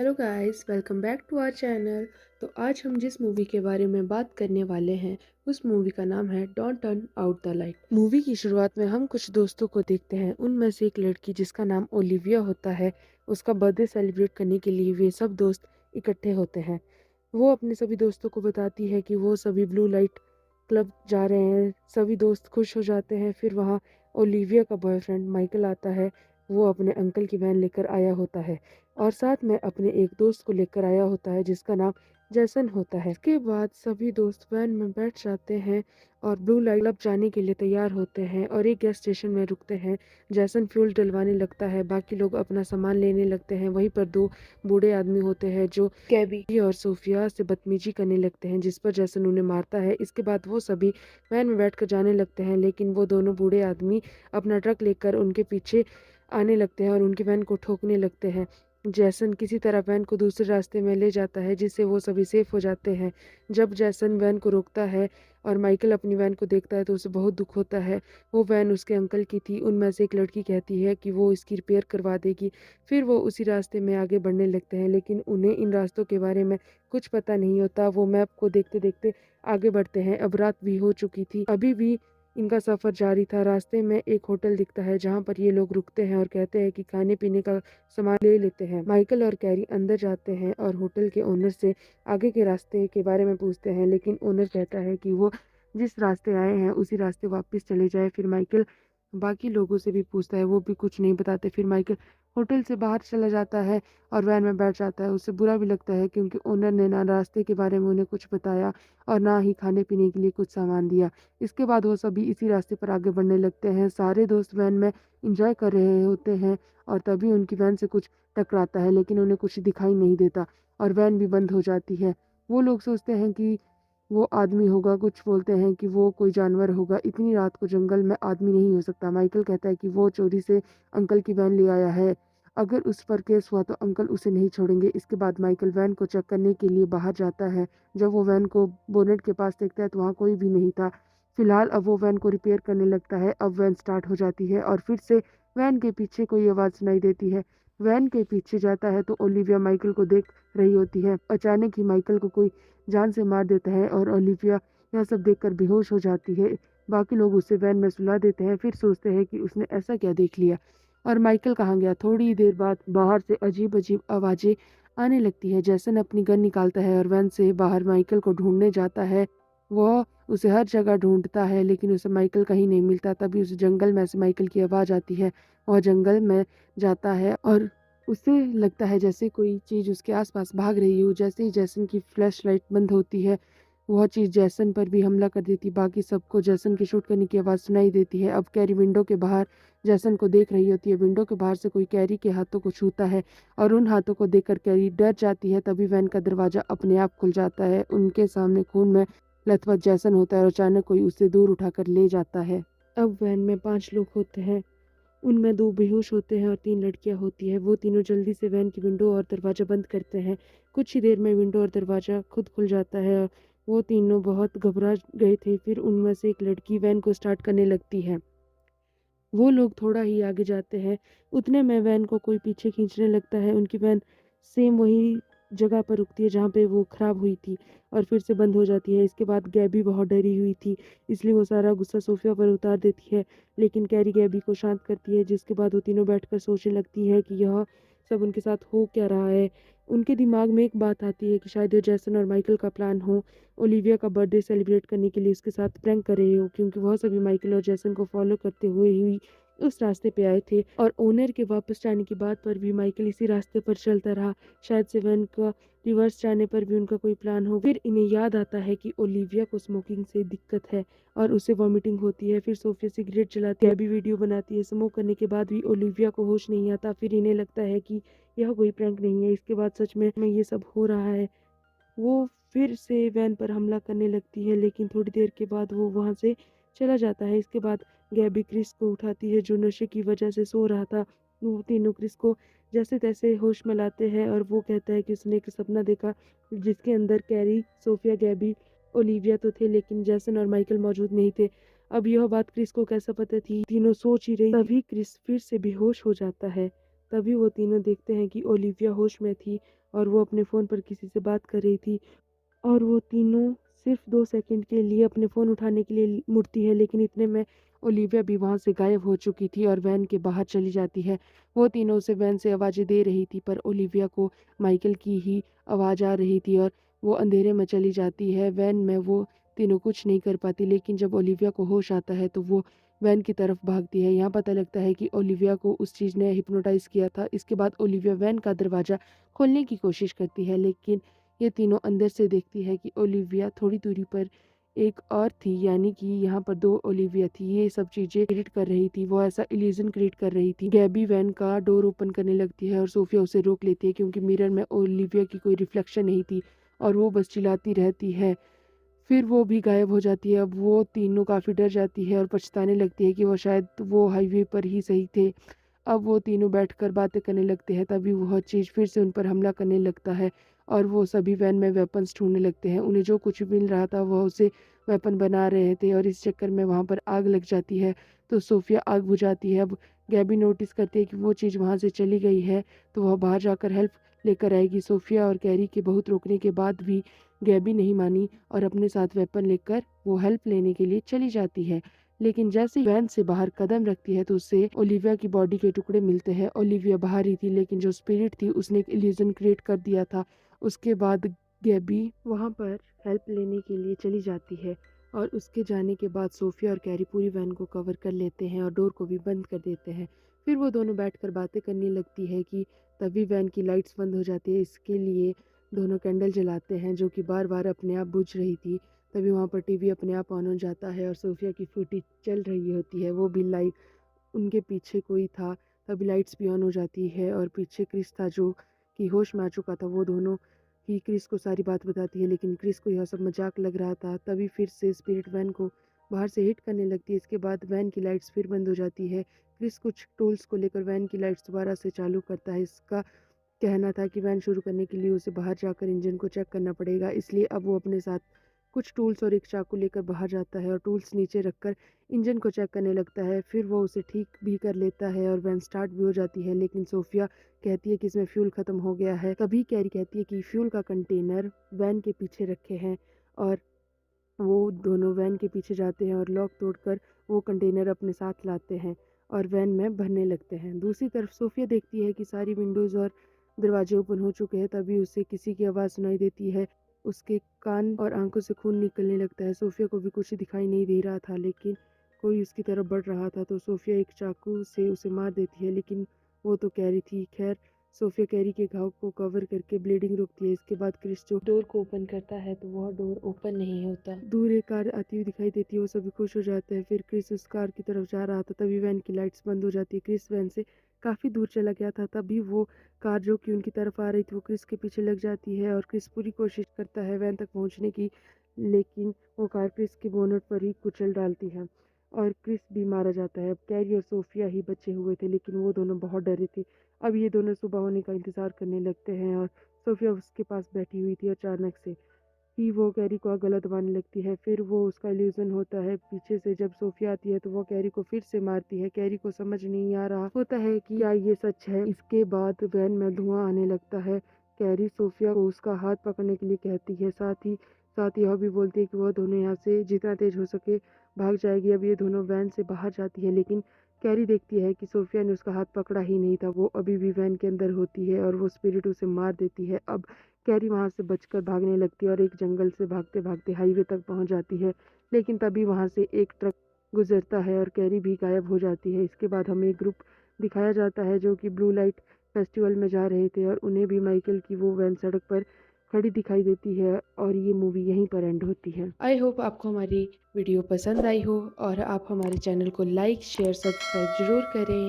Hello guys, welcome back to our channel. तो आज हम जिस मूवी के बारे में बात करने वाले हैं उस मूवी का नाम है don't turn out the light. Movie की शुरुआत में हम कुछ दोस्तों को देखते हैं। उनमें से एक लड़की जिसका नाम ओलिविया होता है, उसका बर्थडे सेलिब्रेट करने के लिए वे सब दोस्त इकट्ठे होते हैं। वो अपने सभी दोस्तों को बताती है कि वो सभी ब्लू लाइट क्लब जा रहे हैं। सभी दोस्त खुश हो जाते हैं। फिर वहाँ ओलिविया का बॉयफ्रेंड माइकल आता है। वो अपने अंकल की वैन लेकर आया होता है और साथ में अपने एक दोस्त को लेकर आया होता है जिसका नाम जैसन होता है। इसके बाद सभी दोस्त वैन में बैठ जाते हैं और ब्लू लाइट क्लब जाने के लिए तैयार होते हैं और एक गैस स्टेशन में रुकते हैं। जैसन फ्यूल डलवाने लगता है, बाकी लोग अपना सामान लेने लगते हैं। वहीं पर दो बूढ़े आदमी होते हैं जो कैबी और सोफिया से बदतमीजी करने लगते हैं, जिस पर जैसन उन्हें मारता है। इसके बाद वो सभी वैन में बैठ कर जाने लगते हैं, लेकिन वो दोनों बूढ़े आदमी अपना ट्रक लेकर उनके पीछे आने लगते हैं और उनकी वैन को ठोकने लगते हैं। जैसन किसी तरह वैन को दूसरे रास्ते में ले जाता है जिससे वो सभी सेफ हो जाते हैं। जब जैसन वैन को रोकता है और माइकल अपनी वैन को देखता है तो उसे बहुत दुख होता है। वो वैन उसके अंकल की थी। उनमें से एक लड़की कहती है कि वो इसकी रिपेयर करवा देगी। फिर वो उसी रास्ते में आगे बढ़ने लगते हैं, लेकिन उन्हें इन रास्तों के बारे में कुछ पता नहीं होता। वो मैप को देखते देखते आगे बढ़ते हैं। अब रात भी हो चुकी थी। अभी भी इनका सफर जारी था। रास्ते में एक होटल दिखता है जहाँ पर ये लोग रुकते हैं और कहते हैं कि खाने पीने का सामान ले लेते हैं। माइकल और कैरी अंदर जाते हैं और होटल के ओनर से आगे के रास्ते के बारे में पूछते हैं, लेकिन ओनर कहता है कि वो जिस रास्ते आए हैं उसी रास्ते वापस चले जाए। फिर माइकल बाकी लोगों से भी पूछता है, वो भी कुछ नहीं बताते। फिर माइकल होटल से बाहर चला जाता है और वैन में बैठ जाता है। उसे बुरा भी लगता है क्योंकि ओनर ने ना रास्ते के बारे में उन्हें कुछ बताया और ना ही खाने पीने के लिए कुछ सामान दिया। इसके बाद वो सभी इसी रास्ते पर आगे बढ़ने लगते हैं। सारे दोस्त वैन में इंजॉय कर रहे होते हैं और तभी उनकी वैन से कुछ टकराता है, लेकिन उन्हें कुछ दिखाई नहीं देता और वैन भी बंद हो जाती है। वो लोग सोचते हैं कि वो आदमी होगा, कुछ बोलते हैं कि वो कोई जानवर होगा। इतनी रात को जंगल में आदमी नहीं हो सकता। माइकल कहता है कि वो चोरी से अंकल की वैन ले आया है। अगर उस पर केस हुआ तो अंकल उसे नहीं छोड़ेंगे। इसके बाद माइकल वैन को चेक करने के लिए बाहर जाता है। जब वो वैन को बोनेट के पास देखता है तो वहाँ कोई भी नहीं था। फिलहाल अब वो वैन को रिपेयर करने लगता है। अब वैन स्टार्ट हो जाती है और फिर से वैन के पीछे कोई आवाज़ सुनाई देती है। वैन के पीछे जाता है तो ओलिविया माइकल को देख रही होती है। अचानक ही माइकल को कोई जान से मार देता है और ओलिविया यह सब देखकर बेहोश हो जाती है। बाकी लोग उसे वैन में सुला देते हैं। फिर सोचते हैं कि उसने ऐसा क्या देख लिया और माइकल कहाँ गया। थोड़ी देर बाद बाहर से अजीब अजीब आवाज़ें आने लगती है। जैसन अपनी गन निकालता है और वैन से बाहर माइकल को ढूंढने जाता है। वह उसे हर जगह ढूंढता है लेकिन उसे माइकल कहीं नहीं मिलता। तभी उस जंगल में से माइकल की आवाज़ आती है। वह जंगल में जाता है और उसे लगता है जैसे कोई चीज़ उसके आसपास भाग रही हो। जैसे ही जैसन की फ्लैश लाइट बंद होती है, वह चीज़ जैसन पर भी हमला कर देती। बाकी सबको जैसन की शूट करने की आवाज़ सुनाई देती है। अब कैरी विंडो के बाहर जैसन को देख रही होती है। विंडो के बाहर से कोई कैरी के हाथों को छूता है और उन हाथों को देखकर कैरी डर जाती है। तभी वैन का दरवाज़ा अपने आप खुल जाता है। उनके सामने खून में लथपथ जैसन होता है और अचानक कोई उसे दूर उठाकर ले जाता है। अब वैन में 5 लोग होते हैं। उनमें 2 बेहोश होते हैं और 3 लड़कियां होती है। वो तीनों जल्दी से वैन की विंडो और दरवाज़ा बंद करते हैं। कुछ ही देर में विंडो और दरवाज़ा खुद खुल जाता है। वो तीनों बहुत घबरा गए थे। फिर उनमें से एक लड़की वैन को स्टार्ट करने लगती है। वो लोग थोड़ा ही आगे जाते हैं, उतने में वैन को कोई पीछे खींचने लगता है। उनकी वैन सेम वही जगह पर रुकती है जहाँ पे वो खराब हुई थी और फिर से बंद हो जाती है। इसके बाद गैबी बहुत डरी हुई थी, इसलिए वो सारा गुस्सा सोफिया पर उतार देती है, लेकिन कैरी गैबी को शांत करती है। जिसके बाद वो तीनों बैठकर सोचने लगती है कि यह सब उनके साथ हो क्या रहा है। उनके दिमाग में एक बात आती है कि शायद ये जैसन और माइकल का प्लान हो। ओलिविया का बर्थडे सेलिब्रेट करने के लिए उसके साथ प्रैंक कर रहे हो, क्योंकि वह सभी माइकल और जैसन को फॉलो करते हुए ही उस रास्ते पे आए थे और ओनर के वापस जाने की बात पर भी माइकल इसी रास्ते पर चलता रहा। शायद से वैन का रिवर्स जाने पर भी उनका कोई प्लान हो। फिर इन्हें याद आता है कि ओलिविया को स्मोकिंग से दिक्कत है और उसे वॉमिटिंग होती है। फिर सोफिया सिगरेट जलाती है, भी वीडियो बनाती है। स्मोक करने के बाद भी ओलिविया को होश नहीं आता। फिर इन्हें लगता है कि यह कोई प्रैंक नहीं है। इसके बाद सच में ये सब हो रहा है। वो फिर से वैन पर हमला करने लगती है, लेकिन थोड़ी देर के बाद वो वहाँ से चला जाता है। इसके बाद गैबी क्रिस को उठाती है जो नशे की वजह से सो रहा था। वो तीनों क्रिस को जैसे तैसे होश में लाते हैं और वो कहता है कि उसने एक सपना देखा जिसके अंदर कैरी, सोफिया, गैबी, ओलिविया तो थे, लेकिन जैसन और माइकल मौजूद नहीं थे। अब यह बात क्रिस को कैसा पता थी, तीनों सोच ही रही। तभी क्रिस फिर से बेहोश हो जाता है तभी वो तीनों देखते हैं कि ओलिविया होश में थी और वो अपने फ़ोन पर किसी से बात कर रही थी। और वो तीनों सिर्फ 2 सेकंड के लिए अपने फ़ोन उठाने के लिए मुड़ती है, लेकिन इतने में ओलिविया भी वहाँ से गायब हो चुकी थी और वैन के बाहर चली जाती है। वो तीनों उसे वैन से आवाज़ें दे रही थी, पर ओलिविया को माइकल की ही आवाज़ आ रही थी और वो अंधेरे में चली जाती है। वैन में वो तीनों कुछ नहीं कर पाती, लेकिन जब ओलिविया को होश आता है तो वो वैन की तरफ भागती है। यहाँ पता लगता है कि ओलिविया को उस चीज़ ने हिप्नोटाइज़ किया था। इसके बाद ओलिविया वैन का दरवाज़ा खोलने की कोशिश करती है, लेकिन ये तीनों अंदर से देखती है कि ओलिविया थोड़ी दूरी पर एक और थी, यानी कि यहाँ पर 2 ओलिविया थी। ये सब चीज़ें क्रिएट कर रही थी, वो ऐसा इल्यूज़न क्रिएट कर रही थी। गैबी वैन का डोर ओपन करने लगती है और सोफिया उसे रोक लेती है, क्योंकि मिरर में ओलिविया की कोई रिफ्लेक्शन नहीं थी और वो बस चिल्लाती रहती है। फिर वो भी गायब हो जाती है। अब वो तीनों काफ़ी डर जाती है और पछताने लगती है कि वो शायद वो हाईवे पर ही सही थे। अब वो तीनों बैठकर बातें करने लगते हैं, तभी वह चीज़ फिर से उन पर हमला करने लगता है और वो सभी वैन में वेपन्स ढूँढने लगते हैं। उन्हें जो कुछ मिल रहा था वह उसे वेपन बना रहे थे और इस चक्कर में वहाँ पर आग लग जाती है, तो सोफिया आग बुझाती है। अब गैबी नोटिस करती है कि वो चीज़ वहाँ से चली गई है, तो वह बाहर जाकर हेल्प लेकर आएगी। सोफिया और कैरी के बहुत रोकने के बाद भी गैबी नहीं मानी और अपने साथ वेपन लेकर वो हेल्प लेने के लिए चली जाती है। लेकिन जैसे ही वैन से बाहर कदम रखती है तो उसे ओलिविया की बॉडी के टुकड़े मिलते हैं। ओलिविया बाहर ही थी, लेकिन जो स्पिरिट थी उसने एक इल्यूजन क्रिएट कर दिया था। उसके बाद गैबी वहाँ पर हेल्प लेने के लिए चली जाती है और उसके जाने के बाद सोफिया और कैरी पूरी वैन को कवर कर लेते हैं और डोर को भी बंद कर देते हैं। फिर वो दोनों बैठकर बातें करने लगती है कि तभी वैन की लाइट्स बंद हो जाती है। इसके लिए दोनों कैंडल जलाते हैं, जो कि बार बार अपने आप बुझ रही थी। तभी वहाँ पर टीवी अपने आप ऑन हो जाता है और सोफिया की फुटेज चल रही होती है, वो भी लाइव। उनके पीछे कोई था, तभी लाइट्स भी ऑन हो जाती है और पीछे क्रिस था जो कि होश में आ चुका था। वो दोनों ही क्रिस को सारी बात बताती है, लेकिन क्रिस को यह सब मजाक लग रहा था। तभी फिर से स्पिरिट वैन को बाहर से हिट करने लगती है। इसके बाद वैन की लाइट्स फिर बंद हो जाती है। क्रिस कुछ टूल्स को लेकर वैन की लाइट्स दोबारा से चालू करता है। इसका कहना था कि वैन शुरू करने के लिए उसे बाहर जाकर इंजन को चेक करना पड़ेगा, इसलिए अब वो अपने साथ कुछ टूल्स और एक चाकू लेकर बाहर जाता है और टूल्स नीचे रखकर इंजन को चेक करने लगता है। फिर वो उसे ठीक भी कर लेता है और वैन स्टार्ट भी हो जाती है, लेकिन सोफिया कहती है कि इसमें फ्यूल ख़त्म हो गया है। तभी कैरी कहती है कि फ्यूल का कंटेनर वैन के पीछे रखे हैं और वो दोनों वैन के पीछे जाते हैं और लॉक तोड़कर वो कंटेनर अपने साथ लाते हैं और वैन में भरने लगते हैं। दूसरी तरफ सोफिया देखती है कि सारी विंडोज़ और दरवाजे ओपन हो चुके हैं। तभी उसे किसी की आवाज़ सुनाई देती है। उसके कान और आंखों से खून निकलने लगता है। सोफिया को भी कुछ दिखाई नहीं दे रहा था, लेकिन कोई उसकी तरफ बढ़ रहा था, तो सोफिया एक चाकू से उसे मार देती है, लेकिन वो तो कैरी थी। खैर, सोफिया कैरी के घाव को कवर करके ब्लीडिंग रोकती है। इसके बाद क्रिस जो डोर को ओपन करता है तो वह डोर ओपन नहीं होता। दूर एक कार आती हुई दिखाई देती है, वो सभी खुश हो जाते हैं। फिर क्रिस उस कार की तरफ जा रहा था, तभी वैन की लाइट्स बंद हो जाती है। क्रिस वैन से काफ़ी दूर चला गया था, तभी वो कार जो कि उनकी तरफ आ रही थी वो क्रिस के पीछे लग जाती है और क्रिस पूरी कोशिश करता है वैन तक पहुंचने की, लेकिन वो कार क्रिस के बोनट पर ही कुचल डालती है और क्रिस भी मारा जाता है। अब कैरी और सोफिया ही बचे हुए थे, लेकिन वो दोनों बहुत डरे थे। अब ये दोनों सुबह होने का इंतज़ार करने लगते हैं और सोफिया उसके पास बैठी हुई थी। अचानक से ही वो कैरी को गला दबाने लगती है। फिर वो उसका इल्यूजन होता है। पीछे से जब सोफिया आती है तो वो कैरी को फिर से मारती है। कैरी को समझ नहीं आ रहा होता है कि क्या ये सच है। इसके बाद वैन में धुआं आने लगता है। कैरी सोफिया को उसका हाथ पकड़ने के लिए कहती है, साथ यह भी बोलती है कि वह दोनों यहाँ से जितना तेज हो सके भाग जाएगी। अब ये दोनों वैन से बाहर जाती है, लेकिन कैरी देखती है कि सोफिया ने उसका हाथ पकड़ा ही नहीं था। वो अभी भी वैन के अंदर होती है और वो स्पिरिट उसे मार देती है। अब कैरी वहाँ से बचकर भागने लगती है और एक जंगल से भागते भागते हाईवे तक पहुँच जाती है, लेकिन तभी वहाँ से एक ट्रक गुजरता है और कैरी भी गायब हो जाती है। इसके बाद हमें एक ग्रुप दिखाया जाता है जो कि ब्लू लाइट फेस्टिवल में जा रहे थे और उन्हें भी माइकल की वो वैन सड़क पर खड़ी दिखाई देती है और ये मूवी यहीं पर एंड होती है। आई होप आपको हमारी वीडियो पसंद आई हो और आप हमारे चैनल को लाइक शेयर सब्सक्राइब ज़रूर करें।